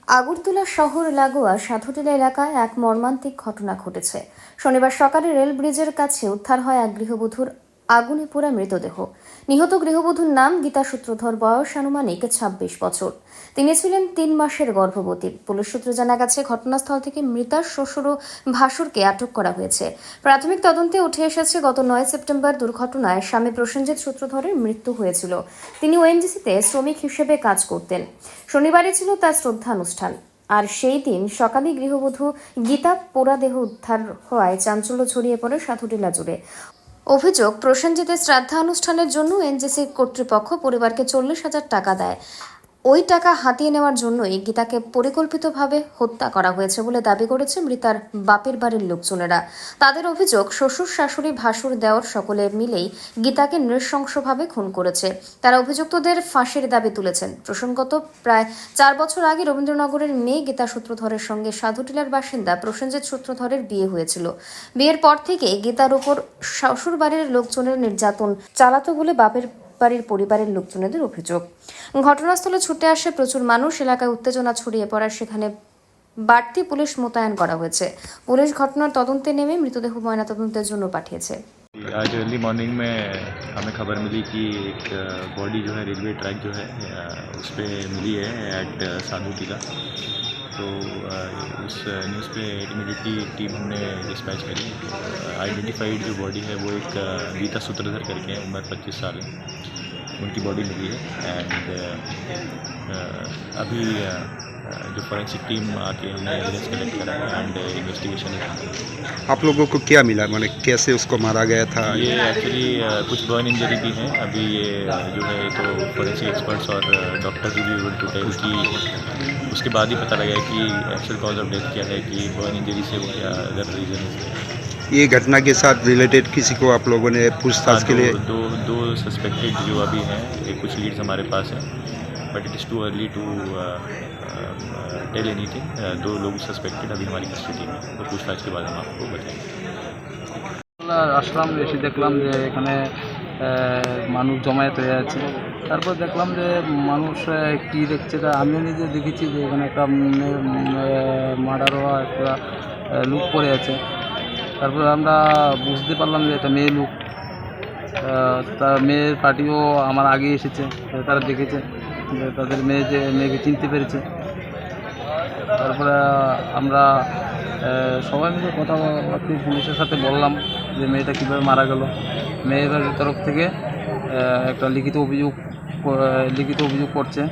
আগরতলা শহর লাগোয়া সাধুটিলা এলাকায় এক মর্মান্তিক ঘটনা ঘটেছে। শনিবার সকালে রেল ব্রিজের কাছে উদ্ধার হয় এক গৃহবধূর আগুনে পোড়া মৃতদেহ। নিহত গৃহবধূর নাম গীতা সূত্রধর, বয়স আনুমানিক ২৬ বছর। তিনি ছিলেন ৩ মাসের গর্ভবতী। পুলিশ সূত্রে জানা গেছে, ঘটনাস্থল থেকে মৃতার শ্বশুর ও ভাসুরকে আটক করা হয়েছে। প্রাথমিক তদন্তে উঠে এসেছে, গত ৯ সেপ্টেম্বর দুর্ঘটনায় স্বামী প্রসেনজিৎ সূত্রধরের মৃত্যু হয়েছিল। তিনি ওএনজিসিতে শ্রমিক হিসেবে কাজ করতেন। শনিবারই ছিল তার শ্রদ্ধানুষ্ঠান, আর সেই দিন সকালে গৃহবধূ গীতা পোড়া দেহ উদ্ধার হওয়ায় চাঞ্চল্য ছড়িয়ে পড়ে সাধুটিলা জুড়ে। অভিযোগ, প্রসেনজিতের শ্রাদ্ধা অনুষ্ঠানের জন্য এনজিসি কর্তৃপক্ষ পরিবারকে ৪০,০০০ টাকা দেয়। ওই টাকা হাতিয়ে নেওয়ার জন্যই গীতাকে পরিকল্পিতভাবে হত্যা করা হয়েছে বলে দাবি করেছে মৃতার বাপের বাড়ির লোকজনেরা। তাদের অভিযোগ, শ্বশুর, শাশুড়ি, ভাসুর, দেওর সকলে মিলেই গীতাকে নৃশংসভাবে খুন করেছে। তারা অভিযুক্তদের ফাঁসির দাবি তুলেছেন। প্রসঙ্গত, প্রায় ৪ বছর আগে রবীন্দ্রনগরের মেয়ে গীতা সূত্রধরের সঙ্গে সাধুটিলার বাসিন্দা প্রসেনজিৎ সূত্রধরের বিয়ে হয়েছিল। বিয়ের পর থেকে গীতার উপর শ্বশুর বাড়ির লোকজনের নির্যাতন চালাতো বলে বাপের বাড়ির পরিবারের লোকজনেদের অভিযোগ। ঘটনাস্থলে ছুটে আসে প্রচুর মানুষ। এলাকায় উত্তেজনা ছড়িয়ে পড়ায় সেখানে বাড়তি পুলিশ মোতায়েন করা হয়েছে। পুলিশ ঘটনার তদন্তে নেমে মৃতদেহ ময়নাতদন্তের জন্য পাঠিয়েছে। आज अर्ली मॉर्निंग में हमें खबर मिली कि एक बॉडी जो है रेलवे ट्रैक जो है उस पर मिली है एट साधु टीला। तो उस न्यूज़ पे इमीडिएटली टीम हमने डिस्पैच करी। आइडेंटिफाइड जो बॉडी है वो एक गीता सूत्रधर करके है, उम्र 25 साल है, उनकी बॉडी मिली है। एंड अभी जो फॉरेंसिक टीम आके हमने एविडेंस कलेक्ट करा है एंड इन्वेस्टिगेशन है। आप लोगों को क्या मिला, माने कैसे उसको मारा गया था? ये एक्चुअली कुछ बर्न इंजरी भी हैं। अभी ये जो है तो फॉरेंसिक एक्सपर्ट्स और डॉक्टर्स भी एबल टू टेल कि उसके बाद ही पता लगा कि एक्चुअल कॉज ऑफ डेथ क्या है, कि बर्न इंजरी से वो क्या अदर रीज़न है। ये घटना के साथ रिलेटेड किसी को आप लोगों ने पूछताछ के लिए? दो सस्पेक्टेड जो अभी हैं, कुछ लीड्स हमारे पास हैं, but it is too early to tell anything. 2 लोग सस्पेक्टेड अभी हमारी कस्टडी में, तो पूछताछ के बाद हम आपको बताएंगे। আসলাম, এসে দেখলাম যে এখানে মানুষ জমায়েত হয়ে আছে। তারপর দেখলাম যে মানুষ কী দেখছে, তা আমিও নিজে দেখেছি যে এখানে একটা মার্ডার হওয়া একটা লুক পড়ে আছে। তারপর আমরা বুঝতে পারলাম যে এটা মেয়ে লুক। তার মেয়ের পার্টিও আমার আগে এসেছে, তারা দেখেছে যে তাদের মেয়েকে চিনতে পেরেছে। তারপরে আমরা সবাই মিলে কথাবার্তা পুলিশের সাথে বললাম যে মেয়েটা কীভাবে মারা গেল। মেয়ের তরফ থেকে একটা লিখিত অভিযোগ করছে।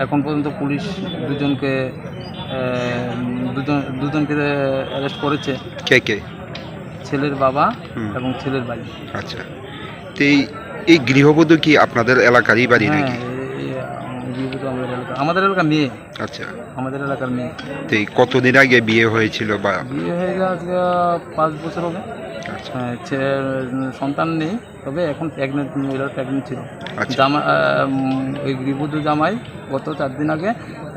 এখন পর্যন্ত পুলিশ দুজনকে অ্যারেস্ট করেছে। কে? ছেলের বাবা এবং ছেলের ভাই। আচ্ছা, তো এই গৃহবধূ কি আপনাদের এলাকারই বাড়ি নাকি? আমাদের এলাকার মেয়ে। আচ্ছা, আমাদের এলাকার মেয়ে। তো কতদিন আগে বিয়ে হয়েছিল? বা বিয়ে হয়ে গেছে আজকে 5 বছর হবে। আচ্ছা, সন্তান নেই, তবে এখন মহিলার প্রেগনেন্ট ছিল। আচ্ছা। ওই গৃহবধূ জামাই গত 4 দিন আগে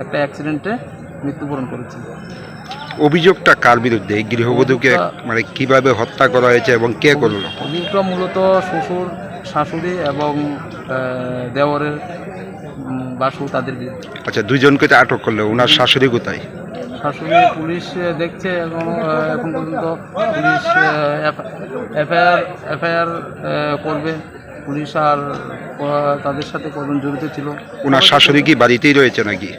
একটা অ্যাক্সিডেন্টে মৃত্যুবরণ করেছে। অভিযোগটা কার বিরুদ্ধে? এই গৃহবধূকে মানে কিভাবে হত্যা করা হয়েছে এবং কে করলো? অভিযোগটা মূলত শ্বশুর, শাশুড়ি এবং দেওরের বাসু, তাদের বিরুদ্ধে। আচ্ছা, দুজনকে তো আটক করলো। ওনার শাশুড়ি কোথায়? শাশুড়ি পুলিশ দেখছে, এবং এখন পর্যন্ত পুলিশ এফআইআর করবে পুলিশ। আর তাদের সাথে কজন জড়িত ছিল। ওনার শাশুড়ি কি বাড়িতেই রয়েছে নাকি?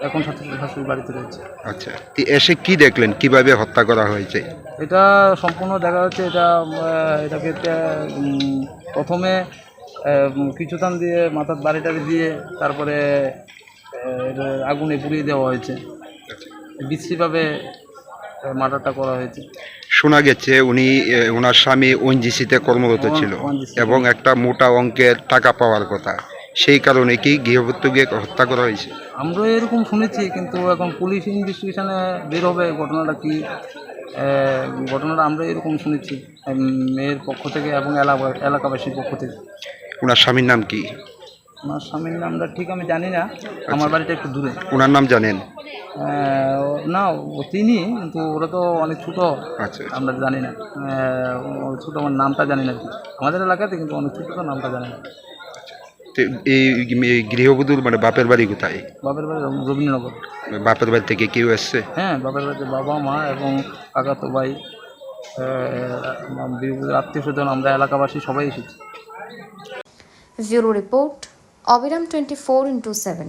এখন শাশুড়ি বাড়িতে রয়েছে। আচ্ছা, এসে কি দেখলেন, কিভাবে হত্যা করা হয়েছে? এটা সম্পূর্ণ দেখা যাচ্ছে, এটাকে প্রথমে কিছু টান দিয়ে মাথার বাড়িটাকে দিয়ে তারপরে আগুনে পুড়িয়ে দেওয়া হয়েছে। বিশ্রীভাবে মার্ডারটা করা হয়েছে। শোনা গেছে ওনার স্বামী ওএনজিসিতে কর্মরত ছিল এবং একটা মোটা অঙ্কের টাকা পাওয়ার কথা। সেই কারণে কি গৃহবধূকে হত্যা করা হয়েছে? আমরা এরকম শুনেছি, কিন্তু এখন পুলিশ ইনভেস্টিগেশনে বের হবে ঘটনাটা কি। ঘটনাটা আমরা এরকম শুনেছি মেয়ের পক্ষ থেকে এবং এলাকাবাসীর পক্ষ থেকে। ওনার স্বামীর নাম কি? ওনার স্বামীর নামটা ঠিক আমি জানি না, আমার বাড়িটা একটু দূরে। ওনার নাম জানেন না, তিনি, কিন্তু ওরা তো অনেক ছোটো। আচ্ছা, আমরা জানি না, ছোটো, আমার নামটা জানি না। আমাদের এলাকাতে কিন্তু অনেক ছোটো, নামটা জানি না। তো এই গৃহবধূর মানে বাপের বাড়ি কোথায়? বাপের বাড়ি রবীন্দ্রনগর। বাপের বাড়ি থেকে কেউ এসছে? হ্যাঁ, বাপের বাড়িতে বাবা মা এবং কাকাতো ভাই, আত্মীয় স্বজন, আমরা এলাকাবাসী সবাই এসেছি। ব্যুরো রিপোর্ট, অবিরাম 24x7।